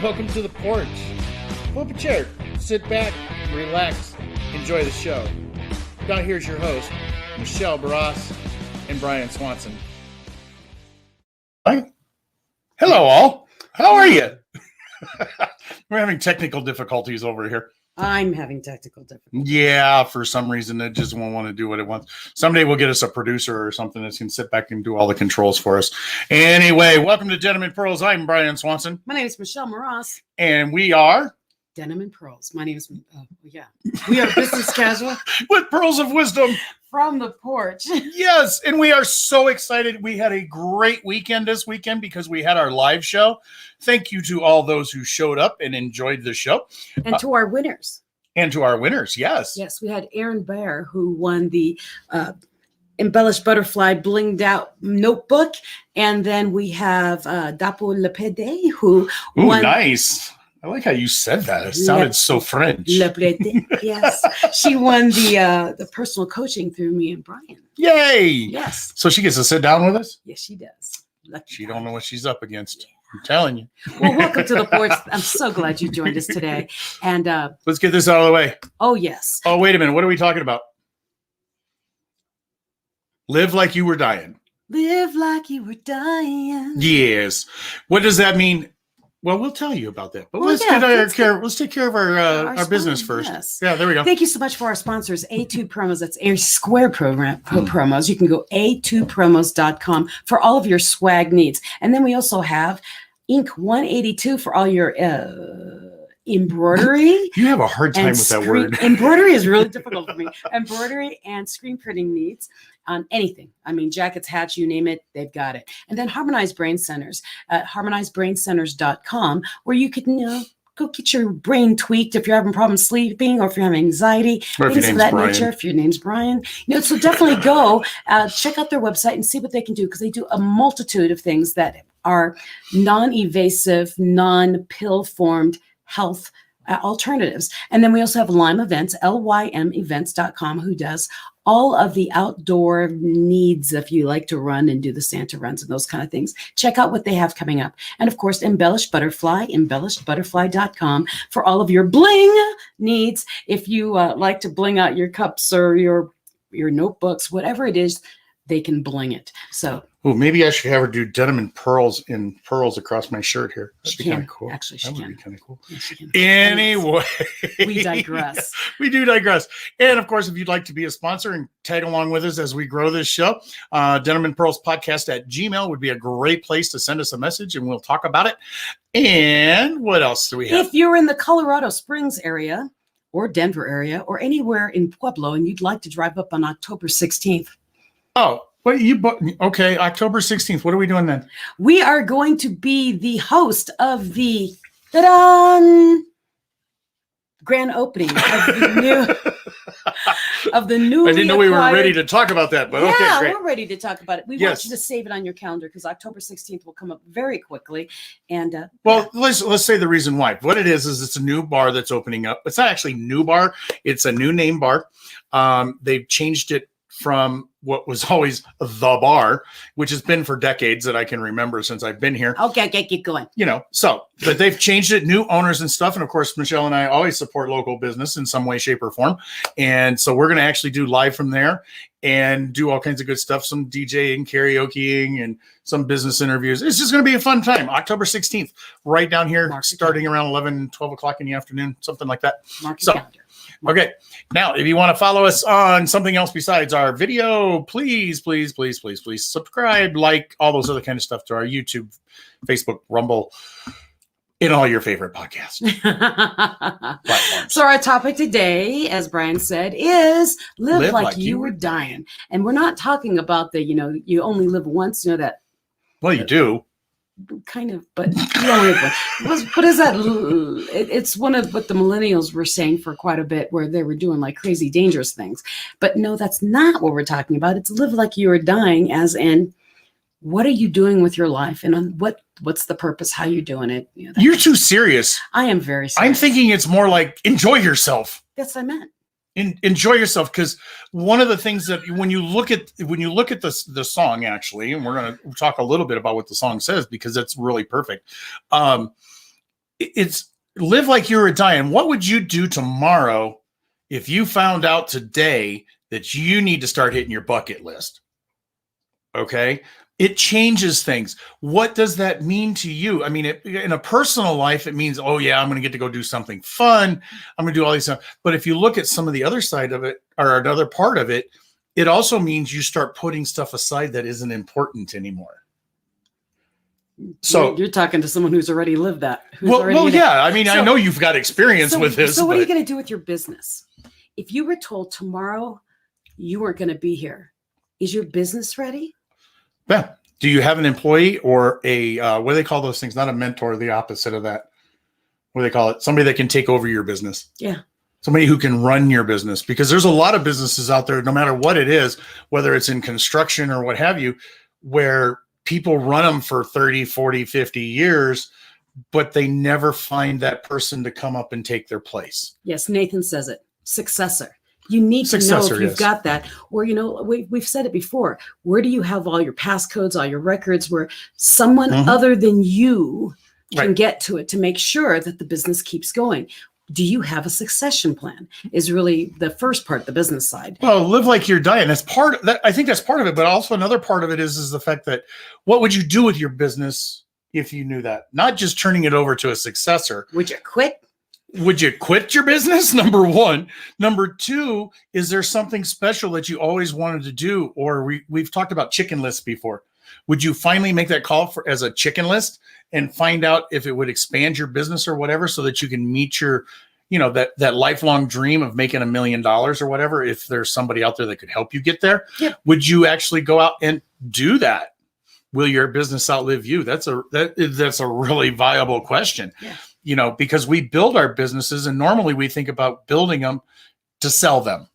welcome to the porch. Pull up a chair, sit back, relax, enjoy the show. Now here's your host, Michelle Barras and Brian Swanson. Hi. Hello, all. How are you? We're having technical difficulties over here. I'm having technical difficulties. Yeah, for some reason, it just won't want to do what it wants. Someday we'll get us a producer or something that's going to sit back and do all the controls for us. Anyway, welcome to Denim and Pearls. I'm Brian Swanson. My name is Michelle Barras. And we are... Denim and Pearls. My name is, we are business casual. With Pearls of Wisdom. From the porch. Yes, and we are so excited. We had a great weekend this weekend because we had our live show. Thank you to all those who showed up and enjoyed the show. And to our winners. And to our winners, yes. Yes, we had Aaron Bear, who won the embellished butterfly blinged out notebook. And then we have Dapo Lepede, who won. Nice. I like how you said that. It sounded so French. Yes. She won the personal coaching through me and Brian. Yay. Yes. So she gets to sit down with us? Yes, she does. She don't know what she's up against. I'm telling you. Well, welcome to the porch. I'm so glad you joined us today. And let's get this out of the way. Oh, yes. Oh, wait a minute. What are we talking about? Live like you were dying. Live like you were dying. Yes. What does that mean? Well, we'll tell you about that. But let's take care of our business first. Yes. Yeah, there we go. Thank you so much for our sponsors, A2 Promos. That's A Square program promos. You can go a2promos.com for all of your swag needs. And then we also have Ink 182 for all your embroidery. You have a hard time with that word. Embroidery is really difficult for me. Embroidery and screen printing needs on anything. I mean, jackets, hats, you name it, they've got it. And then Harmonized Brain Centers at harmonizedbraincenters.com, where you can go get your brain tweaked if you're having problems sleeping or if you're having anxiety, things of that nature. If your name's Brian, so definitely go check out their website and see what they can do, because they do a multitude of things that are non-evasive, non-pill formed health alternatives. And then we also have Lyme Events, lymevents.com, who does all of the outdoor needs if you like to run and do the Santa runs and those kind of things. Check out what they have coming up. And of course, Embellished Butterfly, embellishedbutterfly.com for all of your bling needs. If you like to bling out your cups or your notebooks, whatever it is, they can bling it. So maybe I should have her do Denim and Pearls in pearls across my shirt here. That'd be kind of cool. Actually, that would be kind of cool. Yes, anyway, we digress. We do digress. And of course, if you'd like to be a sponsor and tag along with us as we grow this show, Denim and Pearls podcast at Gmail would be a great place to send us a message, and we'll talk about it. And what else do we have? If you're in the Colorado Springs area or Denver area or anywhere in Pueblo and you'd like to drive up on October 16th. Oh, okay, October 16th. What are we doing then? We are going to be the host of the grand opening of the new. I didn't know we were ready to talk about that, but okay, great. We're ready to talk about it. We want you to save it on your calendar because October 16th will come up very quickly. And let's say the reason why. What it is it's a new bar that's opening up. It's not actually a new bar. It's a new name bar. They've changed it from what was always the bar, which has been for decades that I can remember since I've been here. Okay, keep going. But they've changed it, new owners and stuff. And of course, Michelle and I always support local business in some way, shape, or form. And so we're going to actually do live from there and do all kinds of good stuff, some DJing, karaokeing, and some business interviews. It's just going to be a fun time. October 16th, right down here, starting around 11, 12 o'clock in the afternoon, something like that. Mark your calendar. Okay. Now, if you want to follow us on something else besides our video, please subscribe, like all those other kind of stuff to our YouTube, Facebook, Rumble, and all your favorite podcast platforms. So our topic today, as Brian said, is live like you were dying. And we're not talking about the, you only live once, that. Well, you do. Kind of, but you only live once. What is that? It's one of what the millennials were saying for quite a bit, where they were doing like crazy, dangerous things. But no, that's not what we're talking about. It's live like you are dying, as in, what are you doing with your life, and what's the purpose? How you doing it? You're too serious. I am very serious. I'm thinking it's more like enjoy yourself. That's what I meant. Enjoy yourself, because one of the things that when you look at the song, actually, and we're going to talk a little bit about what the song says because it's really perfect. it's live like you were dying. What would you do tomorrow if you found out today that you need to start hitting your bucket list? Okay. It changes things. What does that mean to you? I mean, in a personal life, it means, oh yeah, I'm going to get to go do something fun. I'm going to do all these stuff. But if you look at some of the other side of it or another part of it, it also means you start putting stuff aside that isn't important anymore. So you're talking to someone who's already lived that. Yeah. I mean, I know you've got experience with this. So what are you going to do with your business? If you were told tomorrow you weren't going to be here, is your business ready? Yeah. Do you have an employee or a, what do they call those things? Not a mentor, the opposite of that. What do they call it? Somebody that can take over your business. Yeah. Somebody who can run your business, because there's a lot of businesses out there, no matter what it is, whether it's in construction or what have you, where people run them for 30, 40, 50 years, but they never find that person to come up and take their place. Yes. Nathan says it. Successor. You need to know if you've got that, or, we've said it before. Where do you have all your passcodes, all your records, where someone other than you can get to it to make sure that the business keeps going? Do you have a succession plan is really the first part, the business side. Well, live like you're dying. That's part of that. I think that's part of it. But also another part of it is the fact that what would you do with your business if you knew that? Not just turning it over to a successor. Would you quit? Would you quit your business? Number one. Number two, is there something special that you always wanted to do? Or we've talked about chicken lists before. Would you finally make that call as a chicken list and find out if it would expand your business or whatever, so that you can meet your, that lifelong dream of making $1 million or whatever, if there's somebody out there that could help you get there? Yep. Would you actually go out and do that? Will your business outlive you? That's a really viable question. Yeah. Because we build our businesses, and normally we think about building them to sell them.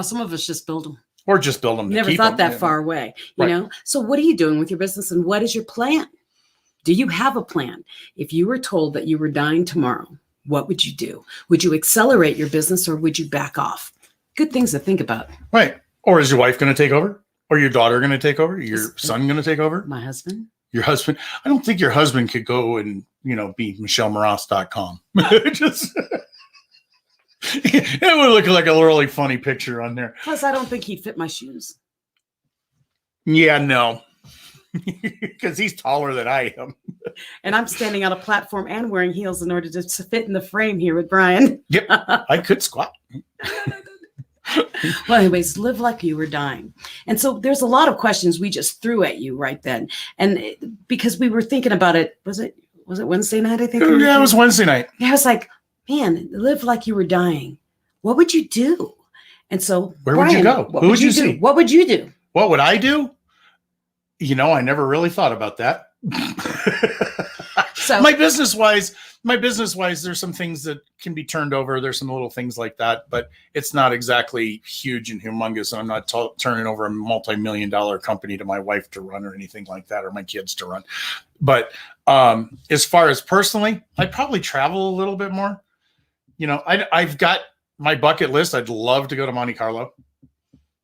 Some of us just build them. Or just build them to Never keep thought them. that far away, you know? So what are you doing with your business, and what is your plan? Do you have a plan? If you were told that you were dying tomorrow, what would you do? Would you accelerate your business, or would you back off? Good things to think about. Right. Or is your wife going to take over? Or your daughter going to take over? Your son going to take over? My husband? Your husband? I don't think your husband could go and, be MichelleMorass.com. Just it would look like a really funny picture on there. Plus, I don't think he'd fit my shoes. Yeah, no. Because he's taller than I am. And I'm standing on a platform and wearing heels in order to fit in the frame here with Brian. Yep. I could squat. Well, anyways, live like you were dying. And so there's a lot of questions we just threw at you right then. And because we were thinking about it, was it Wednesday night, I think? Yeah, it was Wednesday night. Yeah, I was like, man, live like you were dying. What would you do? And so where would you go? Who would you see? What would you do? What would I do? I never really thought about that. So my business wise, there's some things that can be turned over. There's some little things like that, but it's not exactly huge and humongous. I'm not turning over a multi-million-dollar company to my wife to run or anything like that, or my kids to run. But as far as personally, I'd probably travel a little bit more. I've got my bucket list. I'd love to go to Monte Carlo,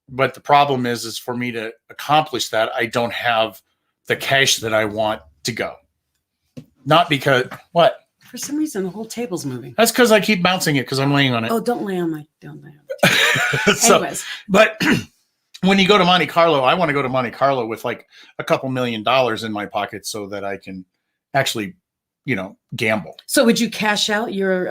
but the problem is for me to accomplish that, I don't have the cash that I want to go. Not because what? For some reason, the whole table's moving. That's because I keep bouncing it because I'm laying on it. Oh, don't lay on my. Anyways. But when you go to Monte Carlo, I want to go to Monte Carlo with like a couple $1 million in my pocket so that I can actually, gamble. So would you cash out your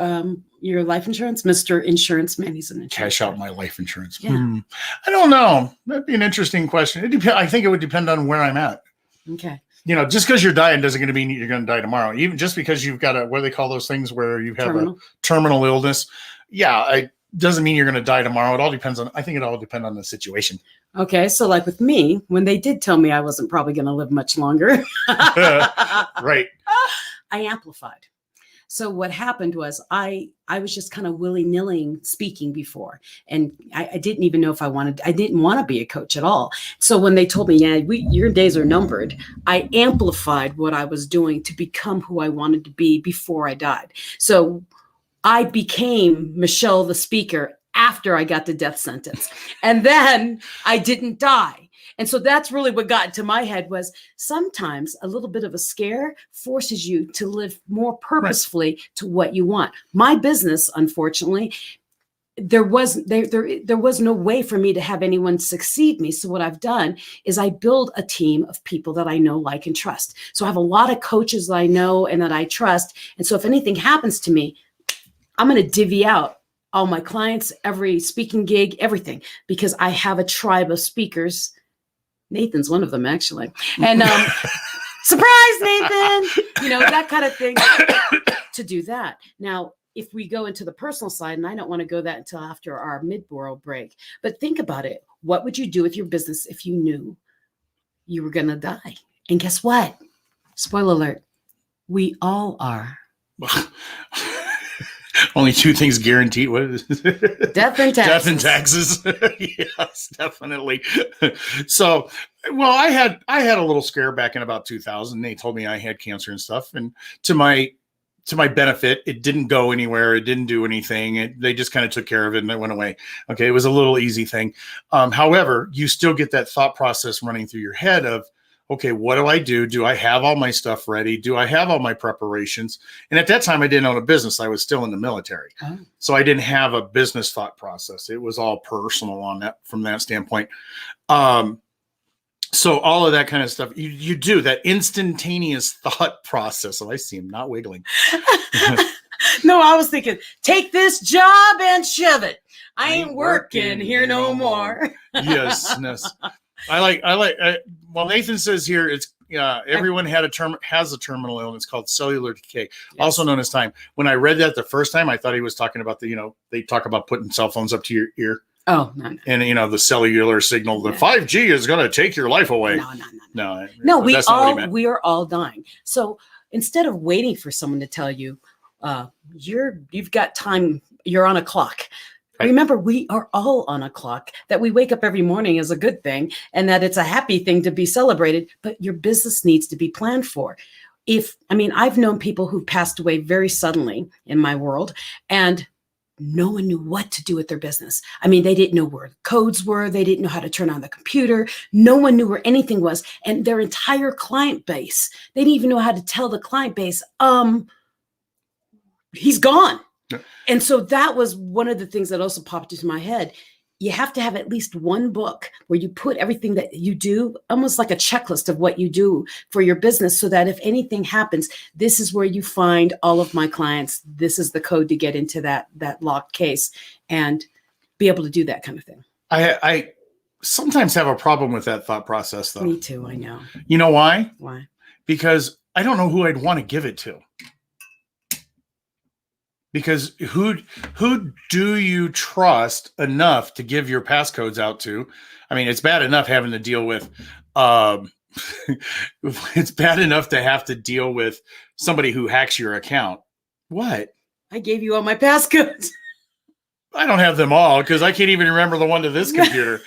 life insurance, Mr. Insurance Man? He's an insurance. Cash out my life insurance. Yeah. I don't know. That'd be an interesting question. I think it would depend on where I'm at. Okay. Just because you're dying doesn't mean you're going to die tomorrow. Even just because you've got what do they call those things where you have a terminal illness. Yeah, it doesn't mean you're going to die tomorrow. I think it all depends on the situation. Okay. So like with me, when they did tell me I wasn't probably going to live much longer. Right. I amplified. So what happened was I was just kind of willy-nilly speaking before. And I didn't even know if I didn't want to be a coach at all. So when they told me, your days are numbered, I amplified what I was doing to become who I wanted to be before I died. So I became Michelle, the speaker, after I got the death sentence. And then I didn't die. And so that's really what got into my head was sometimes a little bit of a scare forces you to live more purposefully to what you want. My business, unfortunately, there was no way for me to have anyone succeed me. So what I've done is I build a team of people that I know, like, and trust. So I have a lot of coaches that I know and that I trust. And so if anything happens to me, I'm going to divvy out all my clients, every speaking gig, everything, because I have a tribe of speakers. Nathan's one of them, actually. And surprise, Nathan, that kind of thing to do that. Now, if we go into the personal side, and I don't want to go that until after our mid-world break, but think about it. What would you do with your business if you knew you were going to die? And guess what? Spoiler alert. We all are. Only two things guaranteed. What is it? Death and taxes. Death and taxes. Yes, definitely. So, well, I had a little scare back in about 2000. They told me I had cancer and stuff. And to my benefit, it didn't go anywhere. It didn't do anything. They just kind of took care of it and it went away. Okay. It was a little easy thing. However, you still get that thought process running through your head of, okay, what do I do? Do I have all my stuff ready? Do I have all my preparations? And at that time, I didn't own a business. I was still in the military. Oh. So I didn't have a business thought process. It was all personal on that, from that standpoint. So all of that kind of stuff, you do that instantaneous thought process. Oh, I see him not wiggling. No, I was thinking, take this job and shove it. I ain't working here no more. Yes. Well, Nathan says here, it's everyone has a terminal illness called cellular decay, also known as time. When I read that the first time, I thought he was talking about they talk about putting cell phones up to your ear. Oh, no. And, the cellular signal, the 5G is going to take your life away. No, we are all dying. So instead of waiting for someone to tell you, you've got time, you're on a clock. Right. Remember, we are all on a clock. That we wake up every morning is a good thing, and that it's a happy thing to be celebrated, but your business needs to be planned for. I've known people who passed away very suddenly in my world, and no one knew what to do with their business. They didn't know where codes were. They didn't know how to turn on the computer. No one knew where anything was. And their entire client base, they didn't even know how to tell the client base, he's gone. Yeah. And so that was one of the things that also popped into my head. You have to have at least one book where you put everything that you do, almost like a checklist of what you do for your business, so that if anything happens, this is where you find all of my clients. This is the code to get into that locked case and be able to do that kind of thing. I sometimes have a problem with that thought process, though. Me too, I know. You know why? Why? Because I don't know who I'd want to give it to. Because who do you trust enough to give your passcodes out to? It's bad enough having to deal with, it's bad enough to have to deal with somebody who hacks your account. What? I gave you all my passcodes. I don't have them all because I can't even remember the one to this computer.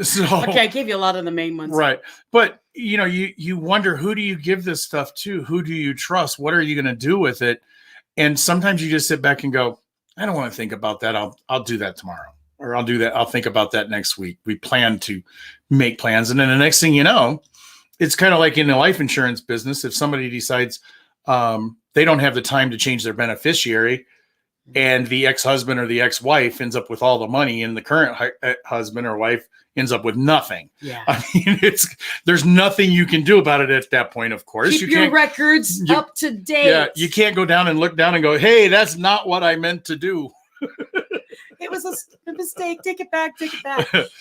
So, okay, I gave you a lot of the main ones. Right. But, you wonder, who do you give this stuff to? Who do you trust? What are you going to do with it? And sometimes you just sit back and go, I don't want to think about that. I'll do that tomorrow, or I'll do that. I'll think about that next week. We plan to make plans. And then the next thing you know, it's kind of like in the life insurance business. If somebody decides they don't have the time to change their beneficiary, and the ex-husband or the ex-wife ends up with all the money, and the current husband or wife ends up with nothing. Yeah. There's nothing you can do about it at that point, of course. Keep your records up to date. Yeah, you can't go down and look down and go, hey, that's not what I meant to do. It was a mistake. Take it back.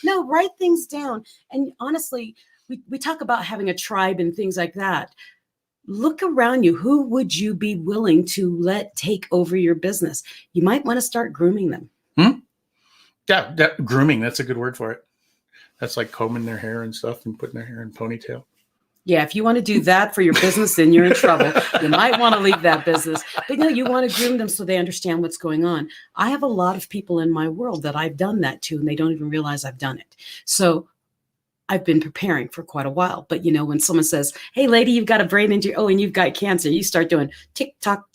No, write things down. And honestly, we talk about having a tribe and things like that. Look around you. Who would you be willing to let take over your business? You might want to start grooming them. Yeah, grooming. That's a good word for it. That's like combing their hair and stuff and putting their hair in a ponytail. Yeah, if you want to do that for your business, then you're in trouble. You might want to leave that business. But no, you want to groom them so they understand what's going on. I have a lot of people in my world that I've done that to, and they don't even realize I've done it. So I've been preparing for quite a while. But, when someone says, hey, lady, you've got a brain injury, and you've got cancer, you start doing tick tock.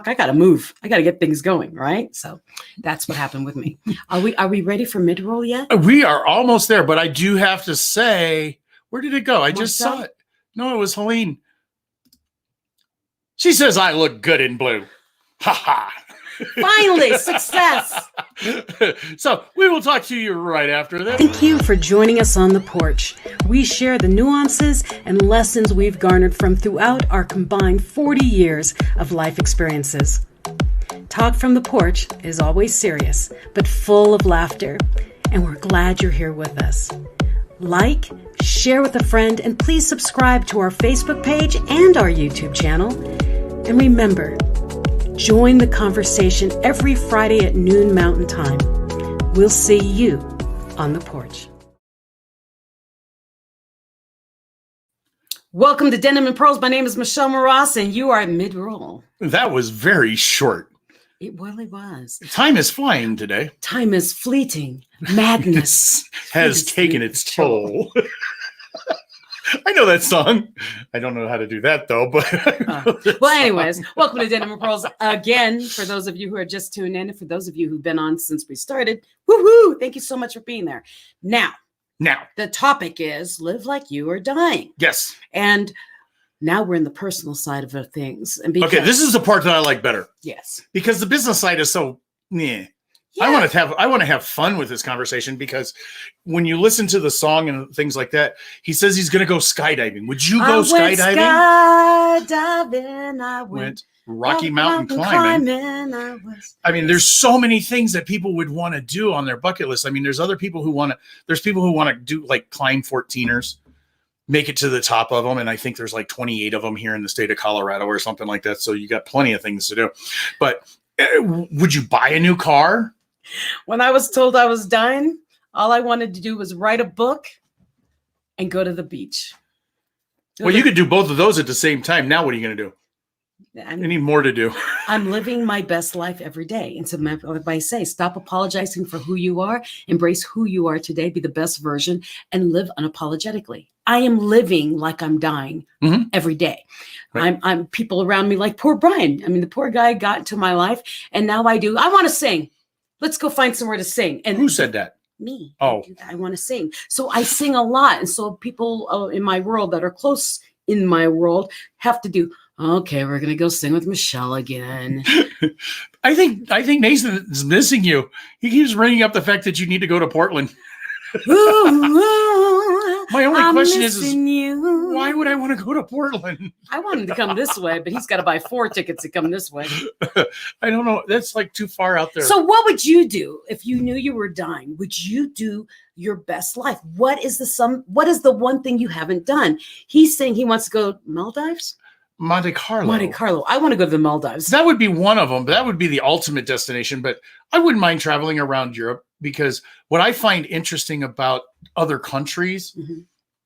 I got to move. I got to get things going. Right. So that's what happened with me. Are we ready for mid-roll yet? We are almost there. But I do have to say, Where did it go? I just Marcel? saw it. No, it was Helene. She says I look good in blue. Ha ha. Finally, success. So we will talk to you right after this. Thank you for joining us on the porch. We share the nuances and lessons we've garnered from throughout our combined 40 years of life experiences. Talk from the porch is always serious, but full of laughter, and we're glad you're here with us. Like, share with a friend, and please subscribe to our Facebook page and our YouTube channel. And remember, join the conversation every Friday at noon Mountain Time. We'll see you on the porch. Welcome to Denim and Pearls. My name is Michelle Moross, and you are mid-roll. That was very short. It really was. Time is flying today. Time is fleeting. Madness has taken its toll. I know that song. I don't know how to do that though, but well, anyways, welcome to Denim and Pearls again. For those of you who are just tuned in, and for those of you who've been on since we started, woohoo! Thank you so much for being there. Now, the topic is live like you are dying. Yes, and now we're in the personal side of things. And okay, this is the part that I like better. Yes, because the business side is so meh. Yeah. I want to have fun with this conversation, because when you listen to the song and things like that, he says he's going to go skydiving. Would you go skydiving? I went Rocky Mountain climbing. I mean, there's so many things that people would want to do on their bucket list. I mean, there's people who want to do like climb 14ers, make it to the top of them. And I think there's like 28 of them here in the state of Colorado or something like that. So you got plenty of things to do. But would you buy a new car? When I was told I was dying, all I wanted to do was write a book and go to the beach. Well, you could do both of those at the same time. Now, what are you going to do? I need more to do. I'm living my best life every day. And so I say, stop apologizing for who you are, embrace who you are today, be the best version, and live unapologetically. I am living like I'm dying every day. Right. I'm people around me like poor Brian. I mean, the poor guy got into my life, and now I want to sing. Let's go find somewhere to sing. And who said that? Me. Oh, I want to sing. So I sing a lot. And so people in my world that are close in my world have to do, okay, we're going to go sing with Michelle again. I think Nathan is missing you. He keeps bringing up the fact that you need to go to Portland. My only question is why would I want to go to Portland? I want him to come this way, but he's got to buy 4 tickets to come this way. I don't know. That's like too far out there. So what would you do if you knew you were dying? Would you do your best life? What is the one thing you haven't done? He's saying he wants to go Maldives? Monte Carlo. I want to go to the Maldives. That would be one of them. That would be the ultimate destination. But I wouldn't mind traveling around Europe, because what I find interesting about other countries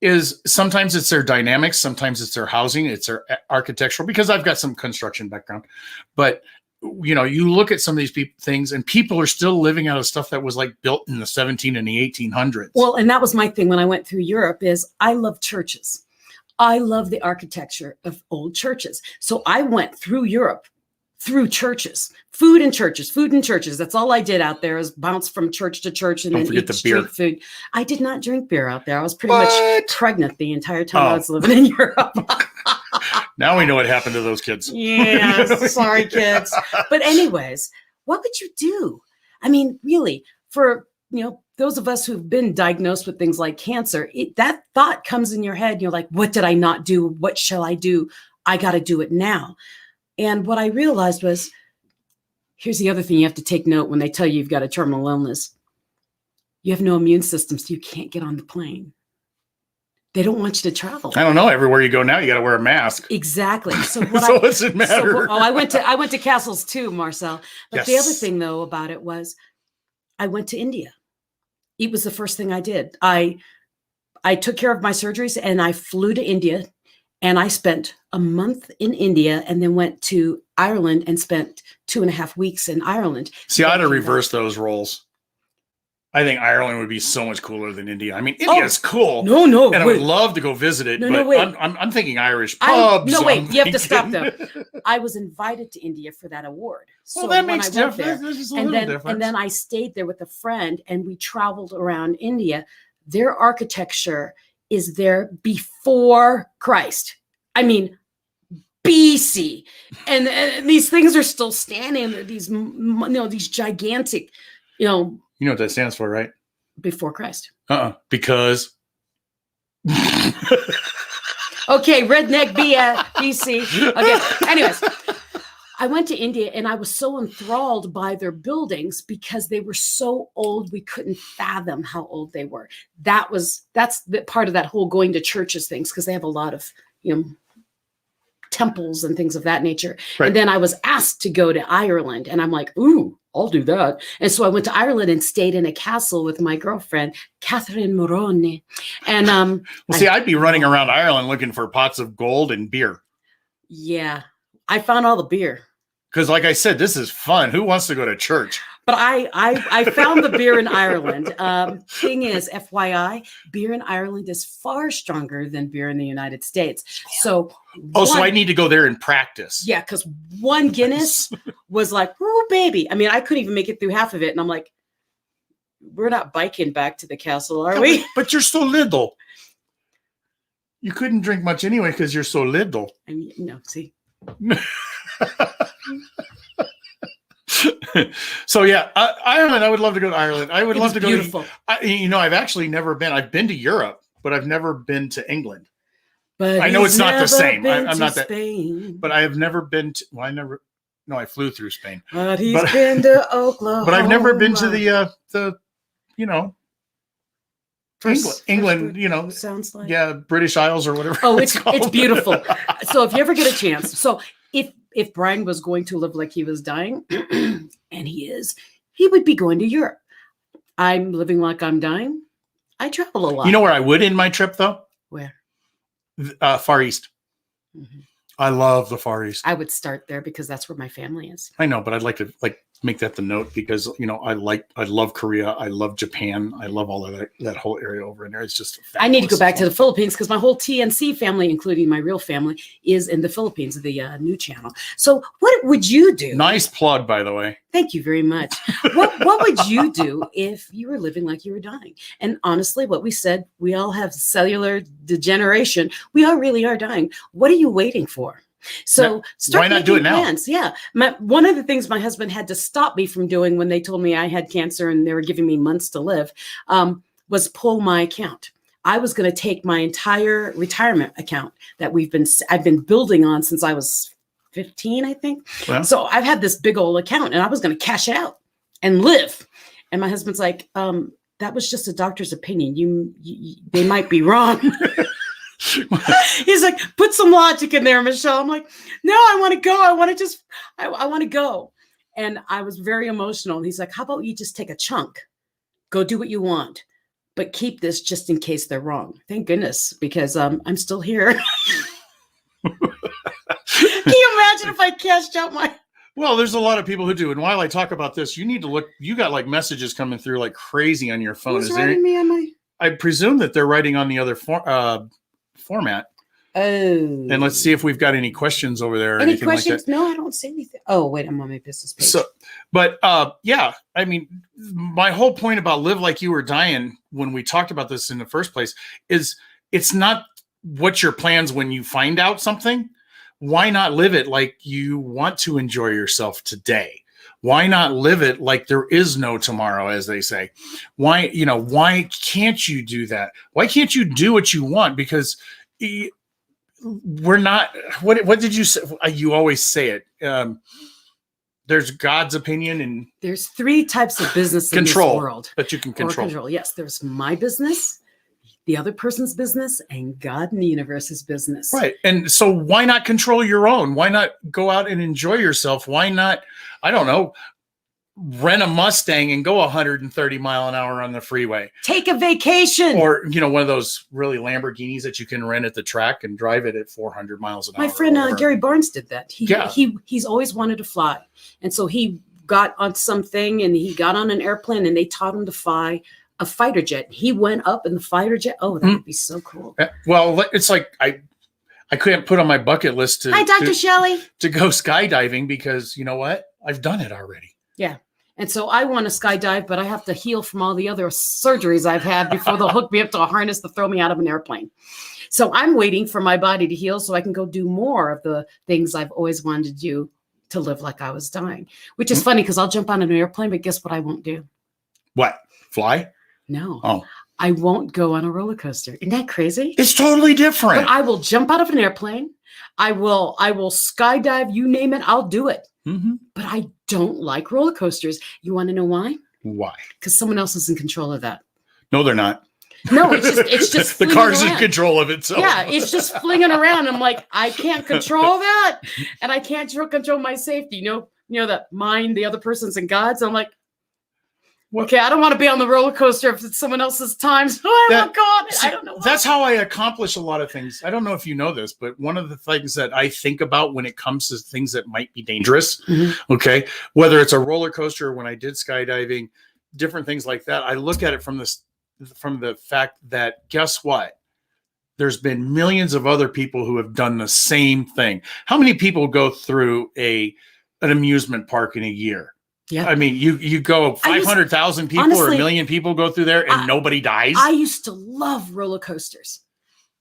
is sometimes it's their dynamics, sometimes it's their housing, it's their architectural, because I've got some construction background. But you look at some of these things, and people are still living out of stuff that was like built in the 1700s and the 1800s. Well, and that was my thing when I went through Europe is I love churches. I love the architecture of old churches. So I went through Europe, through churches, food in churches. That's all I did out there, is bounce from church to church and then eat street food. I did not drink beer out there. I was pretty much pregnant the entire time I was living in Europe. Now we know what happened to those kids. Yes, sorry, kids. But anyways, what would you do? I mean, really, for those of us who've been diagnosed with things like cancer, that thought comes in your head. You're like, what did I not do? What shall I do? I got to do it now. And what I realized was, here's the other thing you have to take note when they tell you you've got a terminal illness. You have no immune system, so you can't get on the plane. They don't want you to travel. I don't know. Everywhere you go now, you got to wear a mask. Exactly. So what's it matter? I went to castles too, Marcel. But The other thing though about it was, I went to India. It was the first thing I did. I took care of my surgeries and I flew to India, and I spent a month in India and then went to Ireland and spent 2.5 weeks in Ireland. See, I had to reverse those roles. I think Ireland would be so much cooler than India. I mean, India is cool. No. And I would love to go visit it. But I'm thinking Irish pubs. You have to stop though. I was invited to India for that award. So that makes difference. And then I stayed there with a friend and we traveled around India. Their architecture is there before Christ. I mean, BC, and these things are still standing. These, these gigantic, You know what that stands for, right? before Christ. Because. Okay, redneck BC. Okay, anyways, I went to India and I was so enthralled by their buildings because they were so old we couldn't fathom how old they were. That's the part of that whole going to churches things, because they have a lot of temples and things of that nature. Right. And then I was asked to go to Ireland, and I'm like, ooh, I'll do that. And so I went to Ireland and stayed in a castle with my girlfriend, Catherine Moroni. And well, see, I'd be running around Ireland looking for pots of gold and beer. Yeah, I found all the beer. Because, like I said, this is fun. Who wants to go to church? But I found the beer in Ireland. Thing is, FYI, beer in Ireland is far stronger than beer in the United States. So so I need to go there and practice. Yeah, because one Guinness was like, oh, baby. I mean, I couldn't even make it through half of it. And I'm like, we're not biking back to the castle, are we? But you're so little. You couldn't drink much anyway because you're so little. I mean, no, see. So yeah, Ireland. I would love to go to Ireland. I would love to go. Beautiful. I've actually never been. I've been to Europe, but I've never been to England. But I know it's not the same. I'm not that. Spain. But I have never been to. Well, No, I flew through Spain. But he's been to Oklahoma. But I've never been to the England. Sounds like British Isles or whatever. Oh, it's beautiful. So if you ever get a chance, so if Brian was going to live like he was dying, and he is, he would be going to Europe. I'm living like I'm dying. I travel a lot. You know where I would end my trip though? Where? Far East. Mm-hmm. I love the Far East. I would start there because that's where my family is. I know, but I'd like to make that the note because I love Korea. I love Japan. I love all of that whole area over in there. It's just I need to go back to the Philippines because my whole TNC family, including my real family, is in the Philippines, the new channel. So what would you do? Nice plug, by the way. Thank you very much. What would you do if you were living like you were dying? And honestly, what we said, we all have cellular degeneration. We all really are dying. What are you waiting for? So why not do it now? Plans. Yeah. One of the things my husband had to stop me from doing when they told me I had cancer and they were giving me months to live was pull my account. I was going to take my entire retirement account that I've been building on since I was 15, I think. Well, so I've had this big old account and I was going to cash it out and live. And my husband's like, that was just a doctor's opinion. They might be wrong. He's like, put some logic in there, Michelle. I'm like, no, I want to go. I want to go. And I was very emotional. And he's like, how about you just take a chunk, go do what you want, but keep this just in case they're wrong. Thank goodness, because I'm still here. Can you imagine if I cashed out my... Well, there's a lot of people who do. And while I talk about this, you need to look, you got like messages coming through like crazy on your phone. Who's writing me on my... I presume that they're writing on the other format. Oh. And let's see if we've got any questions over there. Or any anything questions? Like that. No, I don't see anything. Oh, wait, I'm on my business page. So, but yeah, I mean, my whole point about live like you were dying when we talked about this in the first place is it's not what's your plans when you find out something. Why not live it like you want to enjoy yourself today? Why not live it like there is no tomorrow, as they say? Why can't you do that? Why can't you do what you want? Because we're not, what did you say? You always say it. There's God's opinion and there's 3 types of business in this world that you can control. Yes, there's my business, the other person's business, and God and the universe's business. Right. And so why not control your own? Why not go out and enjoy yourself? Why not, I don't know, rent a Mustang and go 130 mile an hour on the freeway? Take a vacation. Or, one of those really Lamborghinis that you can rent at the track and drive it at 400 miles an hour. My friend Gary Barnes did that. He's always wanted to fly. And so he got on something and he got on an airplane and they taught him to fly a fighter jet. He went up in the fighter jet. Oh, that would be so cool. Well, it's like I couldn't put on my bucket list Hi, Dr. Shelley. To go skydiving because you know what? I've done it already. Yeah. And so I want to skydive, but I have to heal from all the other surgeries I've had before they'll hook me up to a harness to throw me out of an airplane. So I'm waiting for my body to heal so I can go do more of the things I've always wanted to do to live like I was dying, which is funny because I'll jump on an airplane, but guess what I won't do? What? Fly? No. Oh. I won't go on a roller coaster. Isn't that crazy? It's totally different. But I will jump out of an airplane. I will skydive, you name it, I'll do it. Mm-hmm. But I don't like roller coasters. You want to know why? Why? Because someone else is in control of that. No, they're not. No, it's just the car's around. in control of it. So yeah, it's just flinging around. I'm like, I can't control that, and I can't control my safety. You know that mind, the other person's in God's. I'm like, okay, I don't want to be on the roller coaster if it's someone else's time. So I won't go on it. I don't know. That's how I accomplish a lot of things. I don't know if you know this, but one of the things that I think about when it comes to things that might be dangerous, okay, whether it's a roller coaster or when I did skydiving, different things like that, I look at it from the fact that guess what? There's been millions of other people who have done the same thing. How many people go through an amusement park in a year? Yeah. I mean, you go 500,000 people honestly, or a million people go through there and nobody dies. I used to love roller coasters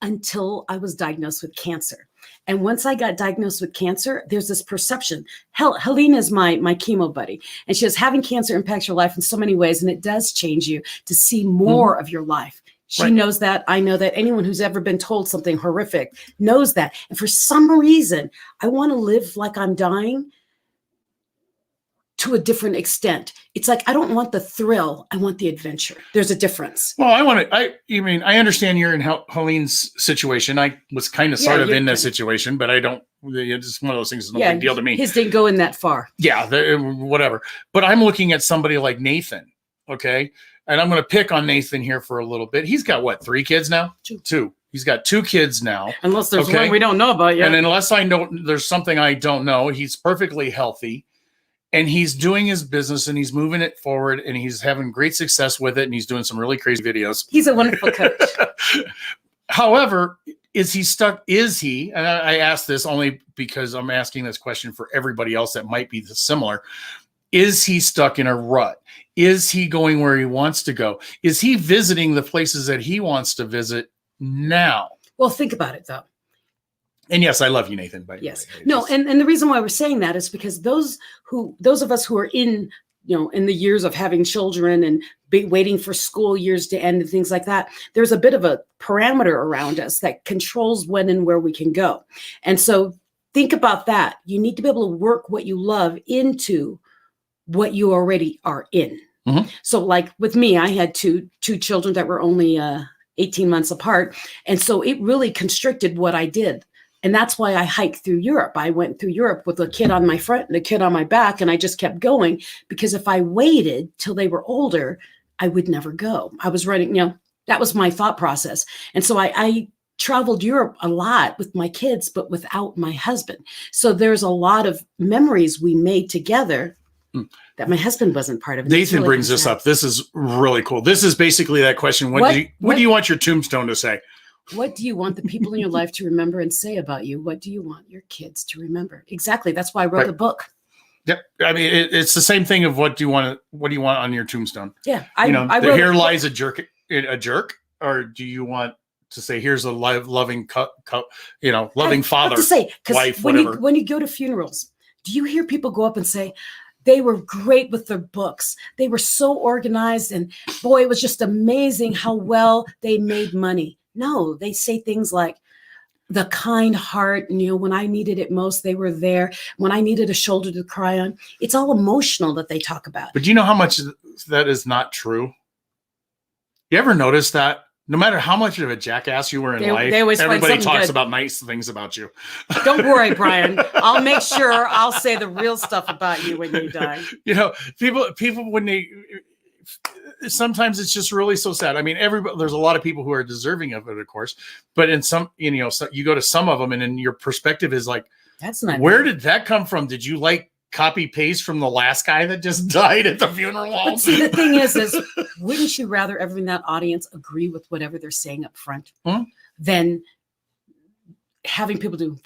until I was diagnosed with cancer. And once I got diagnosed with cancer, there's this perception. Helene is my chemo buddy. And she says, having cancer impacts your life in so many ways. And it does change you to see more of your life. She knows that. I know that. Anyone who's ever been told something horrific knows that. And for some reason, I want to live like I'm dying to a different extent. It's like, I don't want the thrill. I want the adventure. There's a difference. Well, I understand you're in Helene's situation. I was kind of sort of in that situation, but I don't, it's one of those things. It's no big deal to me. His didn't go in that far. Yeah. Whatever. But I'm looking at somebody like Nathan. Okay. And I'm going to pick on Nathan here for a little bit. He's got what, 3 kids now? Two. He's got 2 kids now. Unless there's one we don't know about yet. And unless I know there's something I don't know, he's perfectly healthy. And he's doing his business and he's moving it forward and he's having great success with it. And he's doing some really crazy videos. He's a wonderful coach. However, is he stuck? Is he? And I ask this only because I'm asking this question for everybody else that might be similar. Is he stuck in a rut? Is he going where he wants to go? Is he visiting the places that he wants to visit now? Well, think about it, though. And yes, I love you, Nathan. By yes. the way. No, and the reason why we're saying that is because those of us who are in the years of having children and waiting for school years to end and things like that, there's a bit of a parameter around us that controls when and where we can go. And so think about that. You need to be able to work what you love into what you already are in. Mm-hmm. So like with me, I had two children that were only 18 months apart. And so it really constricted what I did. And that's why I hiked through Europe. I went through Europe with a kid on my front and a kid on my back. And I just kept going because if I waited till they were older, I would never go. I was running, that was my thought process. And so I traveled Europe a lot with my kids, but without my husband. So there's a lot of memories we made together that my husband wasn't part of. Nathan really brings this up. This is really cool. This is basically that question. What do you want your tombstone to say? What do you want the people in your life to remember and say about you? What do you want your kids to remember? Exactly. That's why I wrote the book. Yep. I mean, it's the same thing of what do you want on your tombstone? Yeah. Here lies a jerk, or do you want to say, here's a loving, loving father, I have to say, wife, whatever. When you go to funerals, do you hear people go up and say, they were great with their books. They were so organized. And boy, it was just amazing how well they made money. No, they say things like the kind heart, when I needed it most, they were there. When I needed a shoulder to cry on, it's all emotional that they talk about. But do you know how much that is not true? You ever notice that? No matter how much of a jackass you were in life, everybody talks about nice things about you. Don't worry, Brian. I'll make sure I'll say the real stuff about you when you die. People when they sometimes it's just really so sad. I mean, there's a lot of people who are deserving of it, of course, but in some, so you go to some of them and then your perspective is like, that's not where did that come from? Did you copy paste from the last guy that just died at the funeral home? But see, the thing is wouldn't you rather everyone in that audience agree with whatever they're saying up front than having people do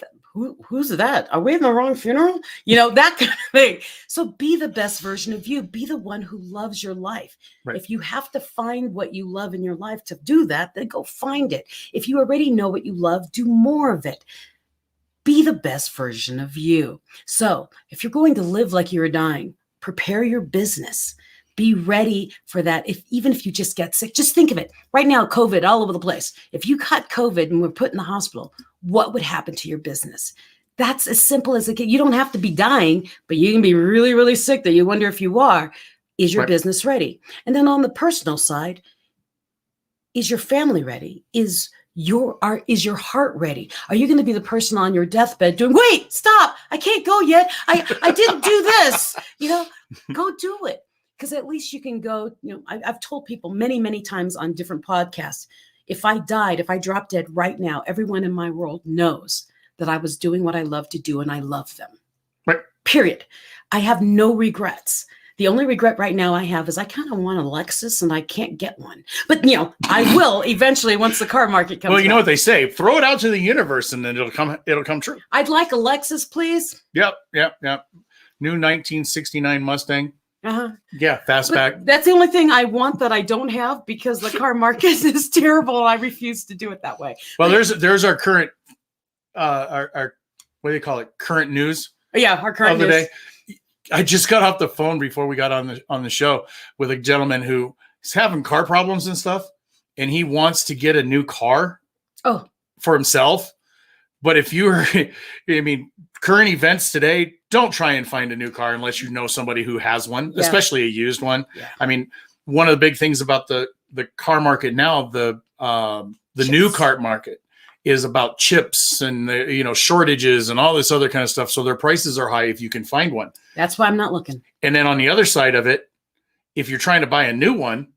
who's that? Are we in the wrong funeral? You know, that kind of thing. So be the best version of you. Be the one who loves your life. Right. If you have to find what you love in your life to do that, then go find it. If you already know what you love, do more of it. Be the best version of you. So if you're going to live like you're dying, prepare your business. Be ready for that. Even if you just get sick, just think of it. Right now, COVID all over the place. If you caught COVID and were put in the hospital, what would happen to your business? That's as simple as it can. You don't have to be dying, but you can be really, really sick that you wonder if you are. Is your business ready? And then on the personal side, is your family ready? Is your heart ready? Are you going to be the person on your deathbed doing, wait, stop, I can't go yet. I didn't do this. You know, go do it. Because at least you can go, you know, I've told people many, many times on different podcasts, if I dropped dead right now, everyone in my world knows that I was doing what I love to do and I love them. Right. Period. I have no regrets. The only regret right now I have is I kind of want a Lexus and I can't get one. But, you know, I will eventually once the car market comes Well, you know back. what they say, throw it out to the universe and then it'll come true. I'd like a Lexus, please. Yep. New 1969 Mustang. Uh-huh. Yeah, fastback. That's the only thing I want that I don't have because the car market is terrible. I refuse to do it that way. Well, there's our current our what do you call it? Current news. Yeah, our current of the news. day. I just got off the phone before we got on the show with a gentleman who is having car problems and stuff, and he wants to get a new car for himself. But if you're, I mean, current events today, don't try and find a new car unless you know somebody who has one, especially a used one. Yeah. I mean, one of the big things about the car market now, the new car market is about chips and shortages and all this other kind of stuff. So their prices are high if you can find one. That's why I'm not looking. And then on the other side of it, if you're trying to buy a new one,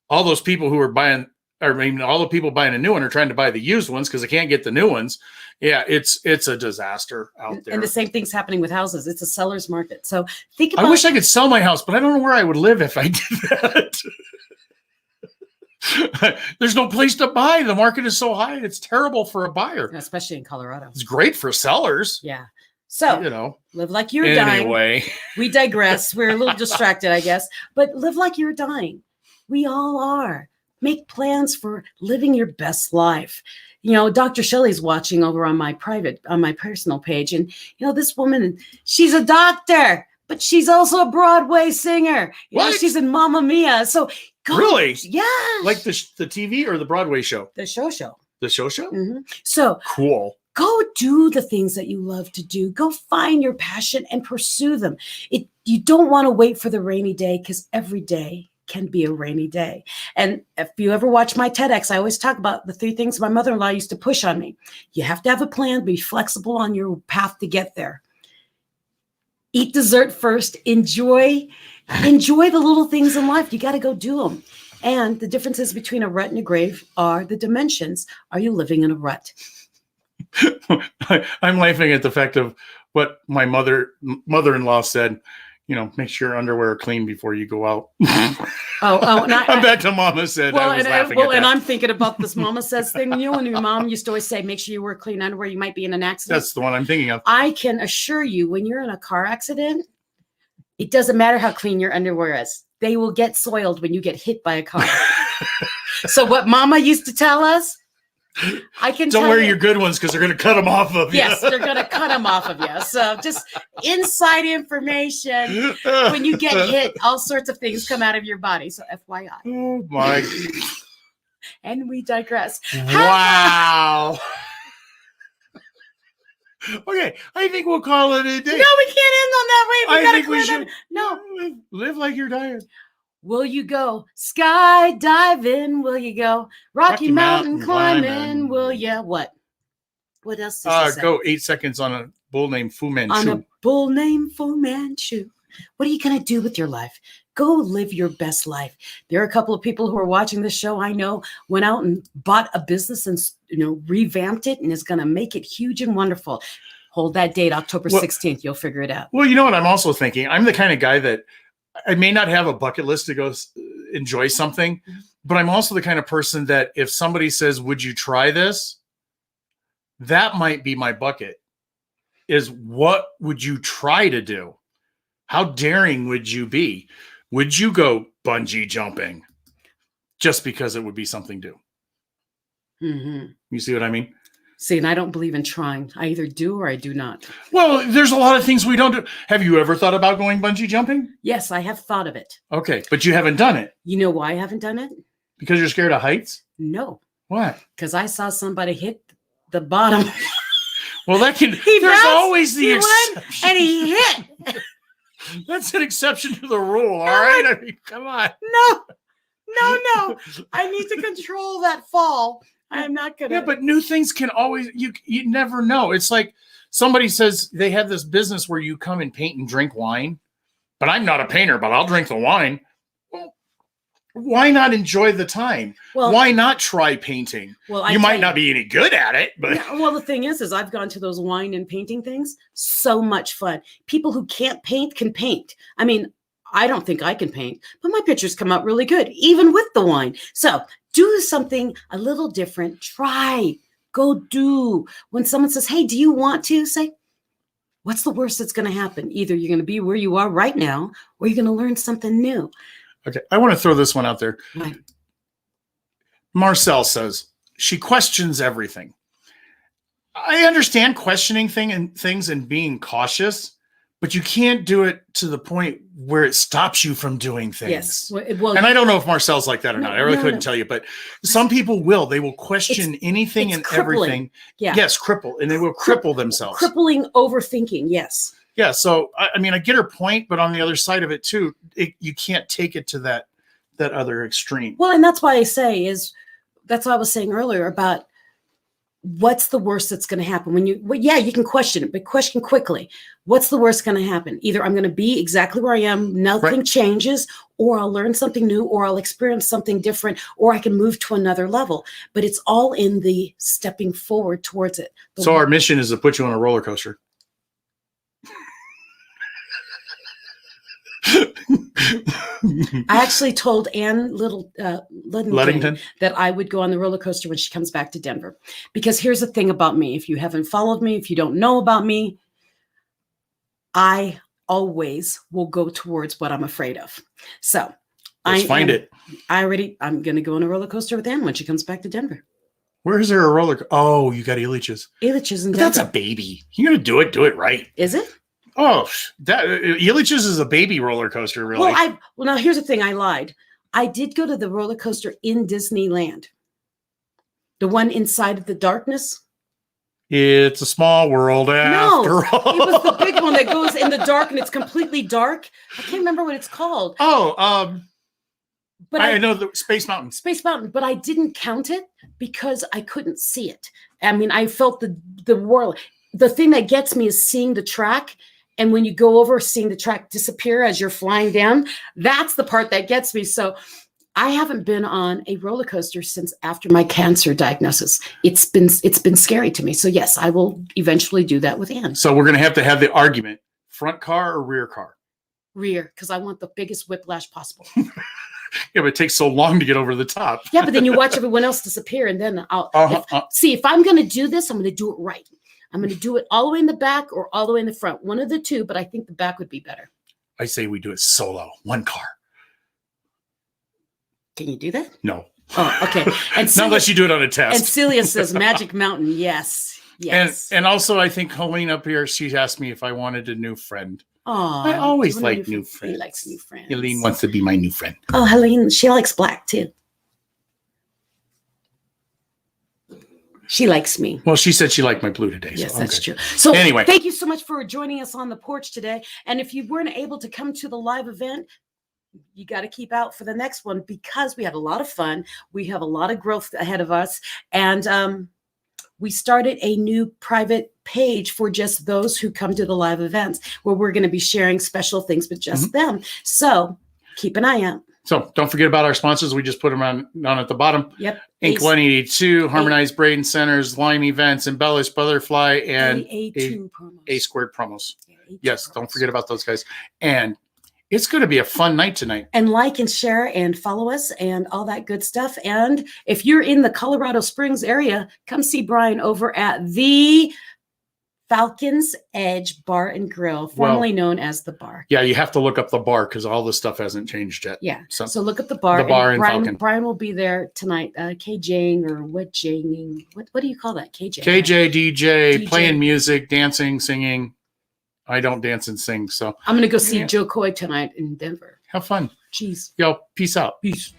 all those people who are buying, all the people buying a new one are trying to buy the used ones because they can't get the new ones. Yeah, it's a disaster out there. And the same thing's happening with houses. It's a seller's market. So think about. I wish I could sell my house, but I don't know where I would live if I did that. There's no place to buy. The market is so high. It's terrible for a buyer. Especially in Colorado. It's great for sellers. Yeah. So, live like you're anyway. dying. We digress. We're a little distracted, I guess. But live like you're dying. We all are. Make plans for living your best life. Dr. Shelley's watching over on my personal page. And, this woman, she's a doctor, but she's also a Broadway singer. She's in Mamma Mia. So go. Really? Yeah. Like the TV or the Broadway show? The show. The show? Mm-hmm. So cool. Go do the things that you love to do. Go find your passion and pursue them. You don't want to wait for the rainy day because every day can be a rainy day. And if you ever watch my TEDx, I always talk about the 3 things my mother-in-law used to push on me. You have to have a plan, be flexible on your path to get there. Eat dessert first. Enjoy the little things in life. You got to go do them. And the differences between a rut and a grave are the dimensions. Are you living in a rut? I'm laughing at the fact of what my mother-in-law said. Make sure your underwear are clean before you go out. I'm back to Mama said. Well, I was laughing at that. And I'm thinking about this Mama says thing. When your mom used to always say, make sure you wear clean underwear. You might be in an accident. That's the one I'm thinking of. I can assure you, when you're in a car accident, it doesn't matter how clean your underwear is. They will get soiled when you get hit by a car. So what Mama used to tell us, don't wear your good ones because they're going to cut them off of you. Yes, they're going to cut them off of you. So just inside information. When you get hit, all sorts of things come out of your body. So FYI. Oh my. And we digress. Wow. Okay, I think we'll call it a day. No, we can't end on that way. I think we should. No. Live like you're dying. Will you go skydiving? Will you go Rocky Mountain climbing? Will you? What else does it say? Go 8 seconds on a bull named Fu Manchu. On a bull named Fu Manchu. What are you going to do with your life? Go live your best life. There are a couple of people who are watching this show, I know, went out and bought a business and revamped it and is going to make it huge and wonderful. Hold that date, October 16th. You'll figure it out. Well, you know what I'm also thinking? I'm the kind of guy that I may not have a bucket list to go enjoy something, but I'm also the kind of person that if somebody says, would you try this? That might be my bucket. is what would you try to do? How daring would you be? Would you go bungee jumping just because it would be something new? Mm-hmm. You see what I mean? See, and I don't believe in trying. I either do or I do not. Well, there's a lot of things we don't do. Have you ever thought about going bungee jumping? Yes, I have thought of it. Okay, but you haven't done it. You know why I haven't done it? Because you're scared of heights? No. What? Because I saw somebody hit the bottom. Well, that can. There's There's always the exception. and he hit. That's an exception to the rule, all right? I mean, come on. No. I need to control that fall. I'm not gonna. Yeah, but new things can always. You never know. It's like somebody says they have this business where you come and paint and drink wine, but I'm not a painter, but I'll drink the wine. Well, why not enjoy the time? Well, why not try painting? Well, you might not be any good at it, but yeah, well, the thing is I've gone to those wine and painting things. So much fun. People who can't paint can paint. I mean, I don't think I can paint, but my pictures come out really good, even with the wine. So do something a little different. Try, go do. When someone says, hey, do you want to? Say, what's the worst that's going to happen? Either you're going to be where you are right now, or you're going to learn something new. okay. I want to throw this one out there. Right. Marcel says she questions everything. I understand questioning things and being cautious, but you can't do it to the point where it stops you from doing things. Yes. Well, and I don't know if Marcel's like that or No, not. I really no, couldn't no. tell you, but some people will. They will question anything it's and crippling. everything. Yeah. Yes, cripple, and they will cripple themselves. Crippling overthinking. Yes. Yeah. So I mean, I get her point, but on the other side of it too, you can't take it to that other extreme. Well, and that's why I say that's what I was saying earlier about what's the worst that's going to happen when you can question it, but question quickly. What's the worst going to happen? Either I'm going to be exactly where I am, nothing Right. changes, or I'll learn something new, or I'll experience something different, or I can move to another level. But it's all in the stepping forward towards it. So our mission is to put you on a roller coaster. I actually told Ann Ludington that I would go on the roller coaster when she comes back to Denver. Because here's the thing about me. If you haven't followed me, if you don't know about me, I always will go towards what I'm afraid of. So Let's find it. I'm going to go on a roller coaster with Ann when she comes back to Denver. Where is there a roller? Oh, you got Elitch's. Elitch's in But Denver. that's a baby. You're going to do it right. Is it? Oh, that Elitch's is a baby roller coaster, really. Well, now here's the thing. I lied. I did go to the roller coaster in Disneyland. The one inside of the darkness. It's a small world after all. It was the big one that goes in the dark and it's completely dark. I can't remember what it's called. Oh, but I know the Space Mountain. Space Mountain, but I didn't count it because I couldn't see it. I mean, I felt the world. The thing that gets me is seeing the track. And when you go over, seeing the track disappear as you're flying down, that's the part that gets me. So I haven't been on a roller coaster since after my cancer diagnosis. It's been scary to me. So yes, I will eventually do that with Ann. So we're going to have the argument: front car or rear car? Rear, because I want the biggest whiplash possible. Yeah, but it takes so long to get over the top. Yeah, but then you watch everyone else disappear, and then I'll see if I'm going to do this. I'm going to do it right. I'm going to do it all the way in the back or all the way in the front. One of the two, but I think the back would be better. I say we do it solo, one car. Can you do that? No. Oh, okay. And Not unless you do it on a test. And Celia says Magic Mountain. Yes. Yes. And also, I think Colleen up here, she asked me if I wanted a new friend. Oh, I always like new friends. He likes new friends. Helene wants to be my new friend. Oh, Helene, she likes black too. She likes me. Well, she said she liked my blue today. Yes, so that's okay. true. So Anyway. Thank you so much for joining us on the porch today. And if you weren't able to come to the live event, you got to keep out for the next one because we had a lot of fun. We have a lot of growth ahead of us. And we started a new private page for just those who come to the live events where we're going to be sharing special things with just them. So keep an eye out. So don't forget about our sponsors. We just put them on at the bottom. Yep. Ink 182, Harmonized Braden Centers, Lime Events, Embellish Butterfly, and A2 promos. A Squared Promos. Yeah, A2 Yes, don't promos. forget about those guys. And it's going to be a fun night tonight. And like and share and follow us and all that good stuff. And if you're in the Colorado Springs area, come see Brian over at the Falcon's Edge Bar and Grill, formerly known as the Bar. Yeah, you have to look up the bar because all this stuff hasn't changed yet. Yeah. So, So look up the bar. The Bar and in Brian, Falcon. Brian will be there tonight. KJing or what jing? What do you call that? KJ. KJ, DJ, DJ. playing music, dancing, singing. I don't dance and sing, so I'm gonna go see Joe Coy tonight in Denver. have fun. Jeez. Yo, peace out. Peace.